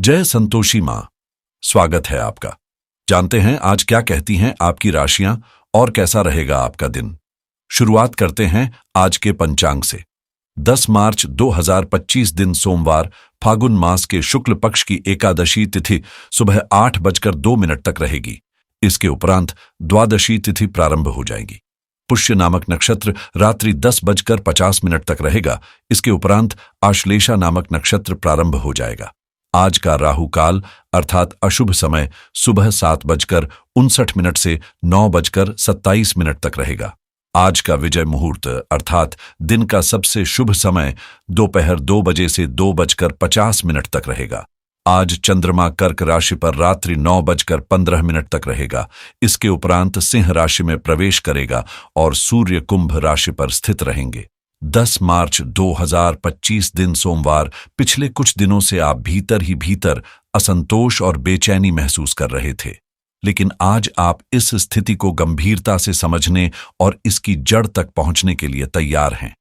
जय संतोषी माँ। स्वागत है आपका। जानते हैं आज क्या कहती हैं आपकी राशियां और कैसा रहेगा आपका दिन। शुरुआत करते हैं आज के पंचांग से। 10 मार्च 2025 दिन सोमवार, फागुन मास के शुक्ल पक्ष की एकादशी तिथि सुबह 8:02 तक रहेगी। इसके उपरांत द्वादशी तिथि प्रारंभ हो जाएगी। पुष्य नामक नक्षत्र रात्रि 10:50 तक रहेगा। इसके उपरांत आश्लेषा नामक नक्षत्र प्रारंभ हो जाएगा। आज का राहु काल अर्थात अशुभ समय सुबह 7:59 से 9:27 तक रहेगा। आज का विजय मुहूर्त अर्थात दिन का सबसे शुभ समय दोपहर 2 बजे से 2:50 तक रहेगा। आज चंद्रमा कर्क राशि पर रात्रि 9:15 तक रहेगा। इसके उपरांत सिंह राशि में प्रवेश करेगा और सूर्य कुंभ राशि पर स्थित रहेंगे। 10 मार्च 2025 दिन सोमवार, पिछले कुछ दिनों से आप भीतर ही भीतर असंतोष और बेचैनी महसूस कर रहे थे, लेकिन आज आप इस स्थिति को गंभीरता से समझने और इसकी जड़ तक पहुंचने के लिए तैयार हैं।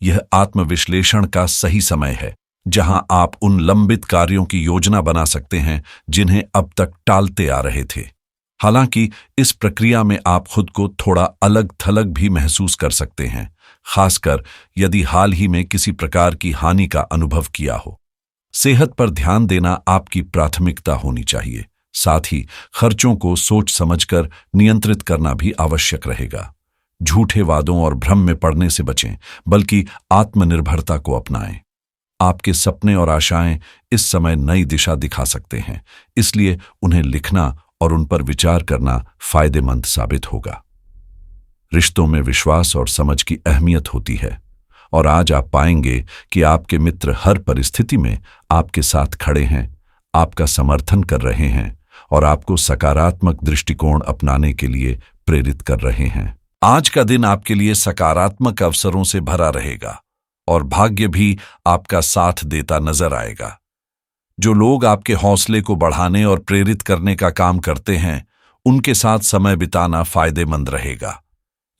यह आत्मविश्लेषण का सही समय है, जहां आप उन लंबित कार्यों की योजना बना सकते हैं जिन्हें अब तक टालते आ रहे थे। हालांकि इस प्रक्रिया में आप खुद को थोड़ा अलग थलग भी महसूस कर सकते हैं, खासकर यदि हाल ही में किसी प्रकार की हानि का अनुभव किया हो। सेहत पर ध्यान देना आपकी प्राथमिकता होनी चाहिए। साथ ही खर्चों को सोच समझकर नियंत्रित करना भी आवश्यक रहेगा। झूठे वादों और भ्रम में पड़ने से बचें, बल्कि आत्मनिर्भरता को अपनाएं। आपके सपने और आशाएं इस समय नई दिशा दिखा सकते हैं, इसलिए उन्हें लिखना और उन पर विचार करना फायदेमंद साबित होगा। रिश्तों में विश्वास और समझ की अहमियत होती है और आज आप पाएंगे कि आपके मित्र हर परिस्थिति में आपके साथ खड़े हैं, आपका समर्थन कर रहे हैं और आपको सकारात्मक दृष्टिकोण अपनाने के लिए प्रेरित कर रहे हैं। आज का दिन आपके लिए सकारात्मक अवसरों से भरा रहेगा और भाग्य भी आपका साथ देता नजर आएगा। जो लोग आपके हौसले को बढ़ाने और प्रेरित करने का काम करते हैं, उनके साथ समय बिताना फायदेमंद रहेगा।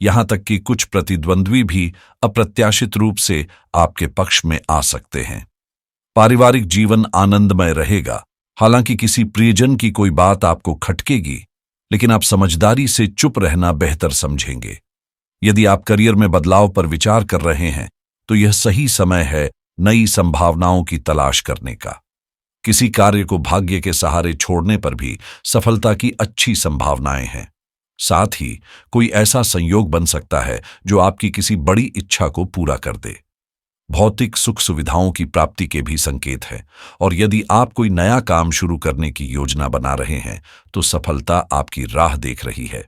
यहां तक कि कुछ प्रतिद्वंद्वी भी अप्रत्याशित रूप से आपके पक्ष में आ सकते हैं। पारिवारिक जीवन आनंदमय रहेगा। हालांकि किसी प्रियजन की कोई बात आपको खटकेगी, लेकिन आप समझदारी से चुप रहना बेहतर समझेंगे। यदि आप करियर में बदलाव पर विचार कर रहे हैं, तो यह सही समय है नई संभावनाओं की तलाश करने का। किसी कार्य को भाग्य के सहारे छोड़ने पर भी सफलता की अच्छी संभावनाएं हैं। साथ ही कोई ऐसा संयोग बन सकता है जो आपकी किसी बड़ी इच्छा को पूरा कर दे। भौतिक सुख सुविधाओं की प्राप्ति के भी संकेत है और यदि आप कोई नया काम शुरू करने की योजना बना रहे हैं, तो सफलता आपकी राह देख रही है।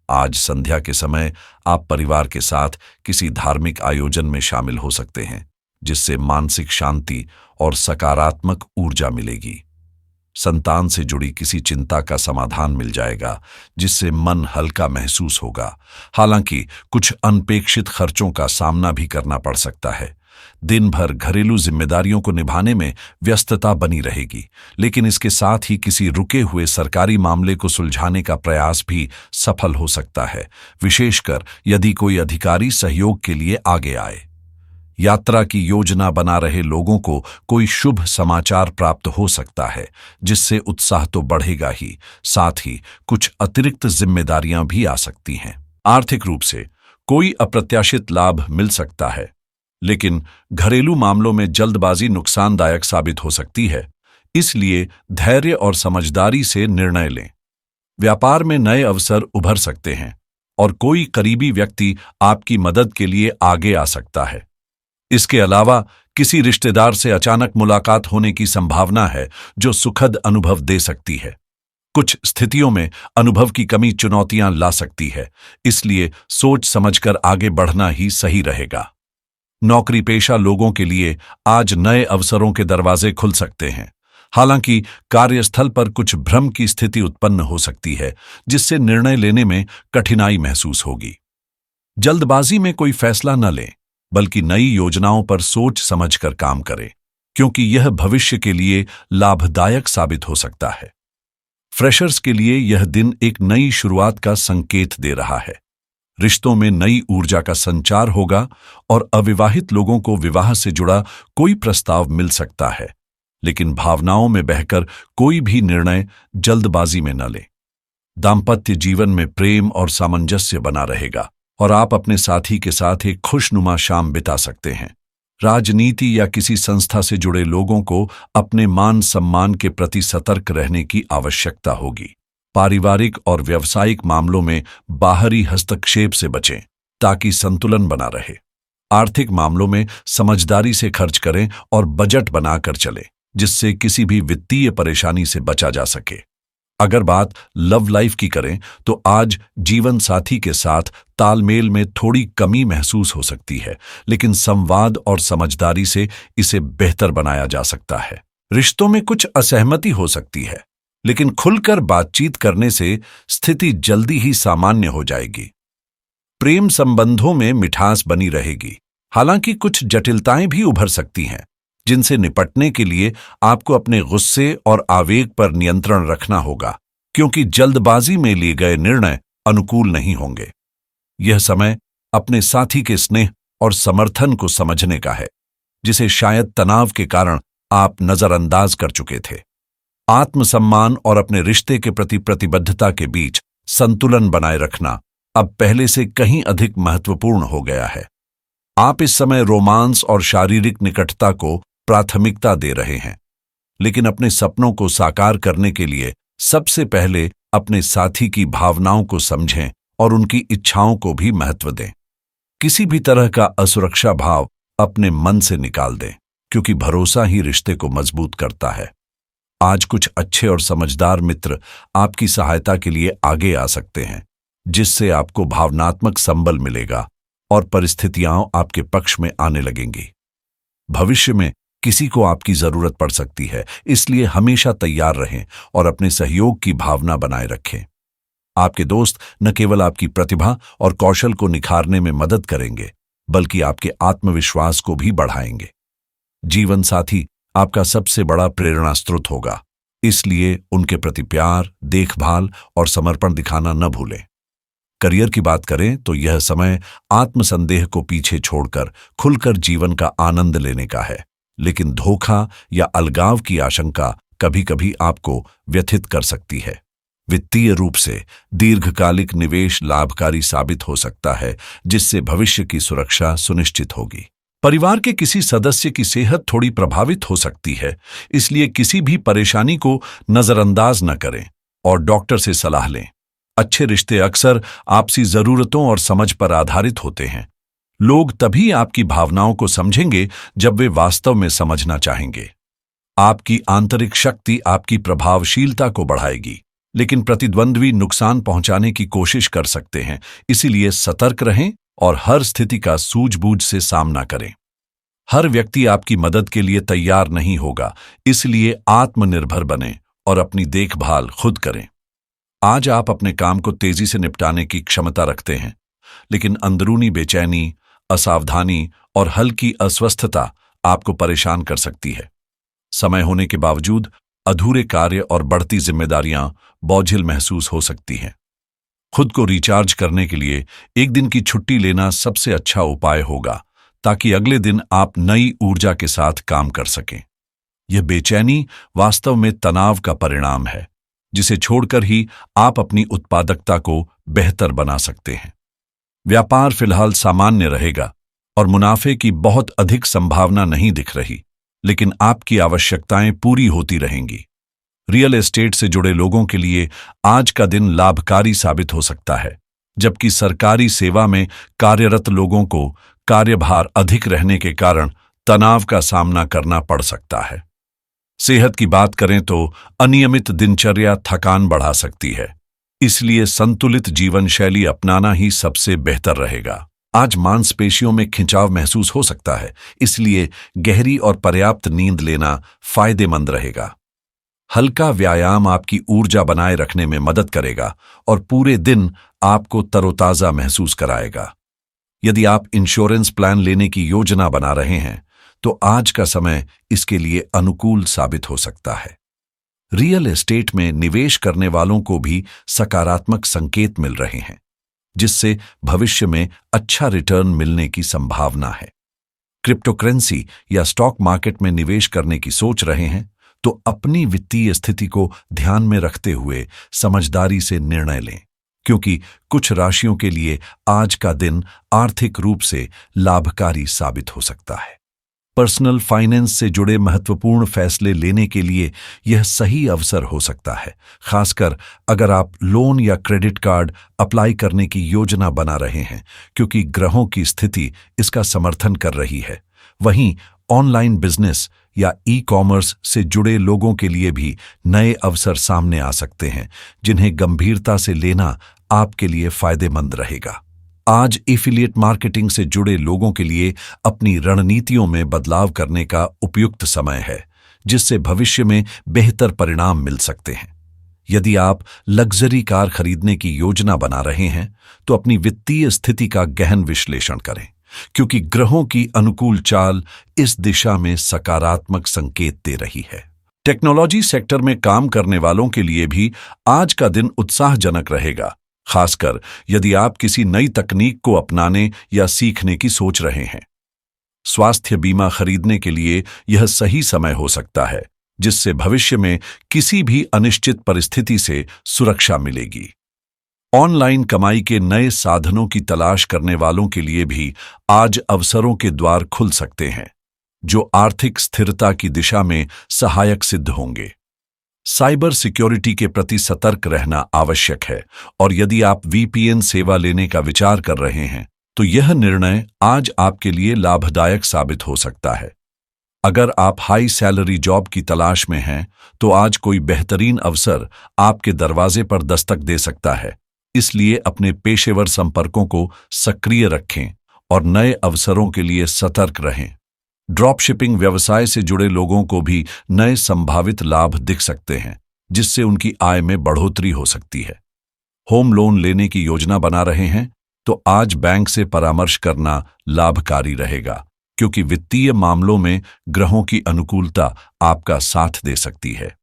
आज संध्या के समय आप परिवार के साथ किसी धार्मिक आयोजन में शामिल हो सकते हैं, जिससे मानसिक शांति और सकारात्मक ऊर्जा मिलेगी। संतान से जुड़ी किसी चिंता का समाधान मिल जाएगा, जिससे मन हल्का महसूस होगा। हालांकि कुछ अनपेक्षित खर्चों का सामना भी करना पड़ सकता है। दिन भर घरेलू जिम्मेदारियों को निभाने में व्यस्तता बनी रहेगी, लेकिन इसके साथ ही किसी रुके हुए सरकारी मामले को सुलझाने का प्रयास भी सफल हो सकता है, विशेषकर यदि कोई अधिकारी सहयोग के लिए आगे आए। यात्रा की योजना बना रहे लोगों को कोई शुभ समाचार प्राप्त हो सकता है, जिससे उत्साह तो बढ़ेगा ही, साथ ही कुछ अतिरिक्त जिम्मेदारियां भी आ सकती हैं। आर्थिक रूप से कोई अप्रत्याशित लाभ मिल सकता है, लेकिन घरेलू मामलों में जल्दबाजी नुकसानदायक साबित हो सकती है, इसलिए धैर्य और समझदारी से निर्णय लें। व्यापार में नए अवसर उभर सकते हैं और कोई करीबी व्यक्ति आपकी मदद के लिए आगे आ सकता है। इसके अलावा किसी रिश्तेदार से अचानक मुलाकात होने की संभावना है, जो सुखद अनुभव दे सकती है। कुछ स्थितियों में अनुभव की कमी चुनौतियां ला सकती है, इसलिए सोच समझकर आगे बढ़ना ही सही रहेगा। नौकरी पेशा लोगों के लिए आज नए अवसरों के दरवाजे खुल सकते हैं। हालांकि कार्यस्थल पर कुछ भ्रम की स्थिति उत्पन्न हो सकती है, जिससे निर्णय लेने में कठिनाई महसूस होगी। जल्दबाजी में कोई फैसला न लें, बल्कि नई योजनाओं पर सोच समझकर काम करें, क्योंकि यह भविष्य के लिए लाभदायक साबित हो सकता है। फ्रेशर्स के लिए यह दिन एक नई शुरुआत का संकेत दे रहा है। रिश्तों में नई ऊर्जा का संचार होगा और अविवाहित लोगों को विवाह से जुड़ा कोई प्रस्ताव मिल सकता है। लेकिन भावनाओं में बहकर कोई भी निर्णय जल्दबाजी में न लें। दाम्पत्य जीवन में प्रेम और सामंजस्य बना रहेगा और आप अपने साथी के साथ एक खुशनुमा शाम बिता सकते हैं। राजनीति या किसी संस्था से जुड़े लोगों को अपने मान सम्मान के प्रति सतर्क रहने की आवश्यकता होगी। पारिवारिक और व्यावसायिक मामलों में बाहरी हस्तक्षेप से बचें ताकि संतुलन बना रहे। आर्थिक मामलों में समझदारी से खर्च करें और बजट बनाकर चलें, जिससे किसी भी वित्तीय परेशानी से बचा जा सके। अगर बात लव लाइफ की करें तो आज जीवन साथी के साथ तालमेल में थोड़ी कमी महसूस हो सकती है, लेकिन संवाद और समझदारी से इसे बेहतर बनाया जा सकता है। रिश्तों में कुछ असहमति हो सकती है, लेकिन खुलकर बातचीत करने से स्थिति जल्दी ही सामान्य हो जाएगी। प्रेम संबंधों में मिठास बनी रहेगी, हालांकि कुछ जटिलताएं भी उभर सकती हैं, जिनसे निपटने के लिए आपको अपने गुस्से और आवेग पर नियंत्रण रखना होगा, क्योंकि जल्दबाजी में लिए गए निर्णय अनुकूल नहीं होंगे। यह समय अपने साथी के स्नेह और समर्थन को समझने का है, जिसे शायद तनाव के कारण आप नजरअंदाज कर चुके थे। आत्मसम्मान और अपने रिश्ते के प्रति प्रतिबद्धता के बीच संतुलन बनाए रखना अब पहले से कहीं अधिक महत्वपूर्ण हो गया है। आप इस समय रोमांस और शारीरिक निकटता को प्राथमिकता दे रहे हैं, लेकिन अपने सपनों को साकार करने के लिए सबसे पहले अपने साथी की भावनाओं को समझें और उनकी इच्छाओं को भी महत्व दें। किसी भी तरह का असुरक्षा भाव अपने मन से निकाल दें, क्योंकि भरोसा ही रिश्ते को मजबूत करता है। आज कुछ अच्छे और समझदार मित्र आपकी सहायता के लिए आगे आ सकते हैं, जिससे आपको भावनात्मक संबल मिलेगा और परिस्थितियां आपके पक्ष में आने लगेंगी। भविष्य में किसी को आपकी जरूरत पड़ सकती है, इसलिए हमेशा तैयार रहें और अपने सहयोग की भावना बनाए रखें। आपके दोस्त न केवल आपकी प्रतिभा और कौशल को निखारने में मदद करेंगे, बल्कि आपके आत्मविश्वास को भी बढ़ाएंगे। जीवन साथी आपका सबसे बड़ा प्रेरणा स्रोत होगा, इसलिए उनके प्रति प्यार, देखभाल और समर्पण दिखाना न भूलें। करियर की बात करें तो यह समय आत्मसंदेह को पीछे छोड़कर खुलकर जीवन का आनंद लेने का है, लेकिन धोखा या अलगाव की आशंका कभी-कभी आपको व्यथित कर सकती है। वित्तीय रूप से दीर्घकालिक निवेश लाभकारी साबित हो सकता है, जिससे भविष्य की सुरक्षा सुनिश्चित होगी। परिवार के किसी सदस्य की सेहत थोड़ी प्रभावित हो सकती है, इसलिए किसी भी परेशानी को नजरअंदाज न करें और डॉक्टर से सलाह लें। अच्छे रिश्ते अक्सर आपसी जरूरतों और समझ पर आधारित होते हैं। लोग तभी आपकी भावनाओं को समझेंगे जब वे वास्तव में समझना चाहेंगे। आपकी आंतरिक शक्ति आपकी प्रभावशीलता को बढ़ाएगी, लेकिन प्रतिद्वंद्वी नुकसान पहुंचाने की कोशिश कर सकते हैं, इसीलिए सतर्क रहें और हर स्थिति का सूझबूझ से सामना करें। हर व्यक्ति आपकी मदद के लिए तैयार नहीं होगा, इसलिए आत्मनिर्भर बनें और अपनी देखभाल खुद करें। आज आप अपने काम को तेजी से निपटाने की क्षमता रखते हैं, लेकिन अंदरूनी बेचैनी, असावधानी और हल्की अस्वस्थता आपको परेशान कर सकती है। समय होने के बावजूद अधूरे कार्य और बढ़ती जिम्मेदारियां बोझिल महसूस हो सकती हैं। खुद को रिचार्ज करने के लिए एक दिन की छुट्टी लेना सबसे अच्छा उपाय होगा, ताकि अगले दिन आप नई ऊर्जा के साथ काम कर सकें। यह बेचैनी वास्तव में तनाव का परिणाम है, जिसे छोड़कर ही आप अपनी उत्पादकता को बेहतर बना सकते हैं। व्यापार फिलहाल सामान्य रहेगा और मुनाफे की बहुत अधिक संभावना नहीं दिख रही, लेकिन आपकी आवश्यकताएं पूरी होती रहेंगी। रियल एस्टेट से जुड़े लोगों के लिए आज का दिन लाभकारी साबित हो सकता है, जबकि सरकारी सेवा में कार्यरत लोगों को कार्यभार अधिक रहने के कारण तनाव का सामना करना पड़ सकता है। सेहत की बात करें तो अनियमित दिनचर्या थकान बढ़ा सकती है, इसलिए संतुलित जीवन शैली अपनाना ही सबसे बेहतर रहेगा। आज मांसपेशियों में खिंचाव महसूस हो सकता है, इसलिए गहरी और पर्याप्त नींद लेना फायदेमंद रहेगा। हल्का व्यायाम आपकी ऊर्जा बनाए रखने में मदद करेगा और पूरे दिन आपको तरोताजा महसूस कराएगा। यदि आप इंश्योरेंस प्लान लेने की योजना बना रहे हैं, तो आज का समय इसके लिए अनुकूल साबित हो सकता है। रियल एस्टेट में निवेश करने वालों को भी सकारात्मक संकेत मिल रहे हैं, जिससे भविष्य में अच्छा रिटर्न मिलने की संभावना है। क्रिप्टोकरेंसी या स्टॉक मार्केट में निवेश करने की सोच रहे हैं तो अपनी वित्तीय स्थिति को ध्यान में रखते हुए समझदारी से निर्णय लें, क्योंकि कुछ राशियों के लिए आज का दिन आर्थिक रूप से लाभकारी साबित हो सकता है। पर्सनल फाइनेंस से जुड़े महत्वपूर्ण फैसले लेने के लिए यह सही अवसर हो सकता है, खासकर अगर आप लोन या क्रेडिट कार्ड अप्लाई करने की योजना बना रहे हैं, क्योंकि ग्रहों की स्थिति इसका समर्थन कर रही है। वहीं ऑनलाइन बिजनेस या ई कॉमर्स से जुड़े लोगों के लिए भी नए अवसर सामने आ सकते हैं, जिन्हें गंभीरता से लेना आपके लिए फायदेमंद रहेगा। आज एफिलिएट मार्केटिंग से जुड़े लोगों के लिए अपनी रणनीतियों में बदलाव करने का उपयुक्त समय है, जिससे भविष्य में बेहतर परिणाम मिल सकते हैं। यदि आप लग्जरी कार खरीदने की योजना बना रहे हैं तो अपनी वित्तीय स्थिति का गहन विश्लेषण करें, क्योंकि ग्रहों की अनुकूल चाल इस दिशा में सकारात्मक संकेत दे रही है। टेक्नोलॉजी सेक्टर में काम करने वालों के लिए भी आज का दिन उत्साहजनक रहेगा, खासकर यदि आप किसी नई तकनीक को अपनाने या सीखने की सोच रहे हैं। स्वास्थ्य बीमा खरीदने के लिए यह सही समय हो सकता है, जिससे भविष्य में किसी भी अनिश्चित परिस्थिति से सुरक्षा मिलेगी। ऑनलाइन कमाई के नए साधनों की तलाश करने वालों के लिए भी आज अवसरों के द्वार खुल सकते हैं, जो आर्थिक स्थिरता की दिशा में सहायक सिद्ध होंगे। साइबर सिक्योरिटी के प्रति सतर्क रहना आवश्यक है, और यदि आप वीपीएन सेवा लेने का विचार कर रहे हैं तो यह निर्णय आज आपके लिए लाभदायक साबित हो सकता है। अगर आप हाई सैलरी जॉब की तलाश में हैं तो आज कोई बेहतरीन अवसर आपके दरवाजे पर दस्तक दे सकता है, इसलिए अपने पेशेवर संपर्कों को सक्रिय रखें और नए अवसरों के लिए सतर्क रहें। ड्रॉप शिपिंग व्यवसाय से जुड़े लोगों को भी नए संभावित लाभ दिख सकते हैं, जिससे उनकी आय में बढ़ोतरी हो सकती है। होम लोन लेने की योजना बना रहे हैं तो आज बैंक से परामर्श करना लाभकारी रहेगा, क्योंकि वित्तीय मामलों में ग्रहों की अनुकूलता आपका साथ दे सकती है।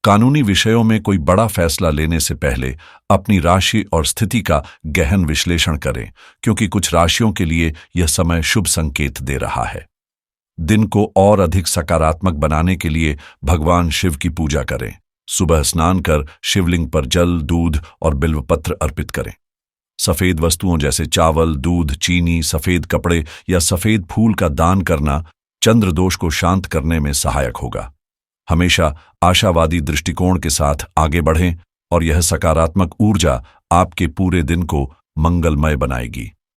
कानूनी विषयों में कोई बड़ा फैसला लेने से पहले अपनी राशि और स्थिति का गहन विश्लेषण करें, क्योंकि कुछ राशियों के लिए यह समय शुभ संकेत दे रहा है। दिन को और अधिक सकारात्मक बनाने के लिए भगवान शिव की पूजा करें। सुबह स्नान कर शिवलिंग पर जल, दूध और बिल्वपत्र अर्पित करें। सफेद वस्तुओं जैसे चावल, दूध, चीनी, सफेद कपड़े या सफेद फूल का दान करना चंद्र दोष को शांत करने में सहायक होगा। हमेशा आशावादी दृष्टिकोण के साथ आगे बढ़ें और यह सकारात्मक ऊर्जा आपके पूरे दिन को मंगलमय बनाएगी।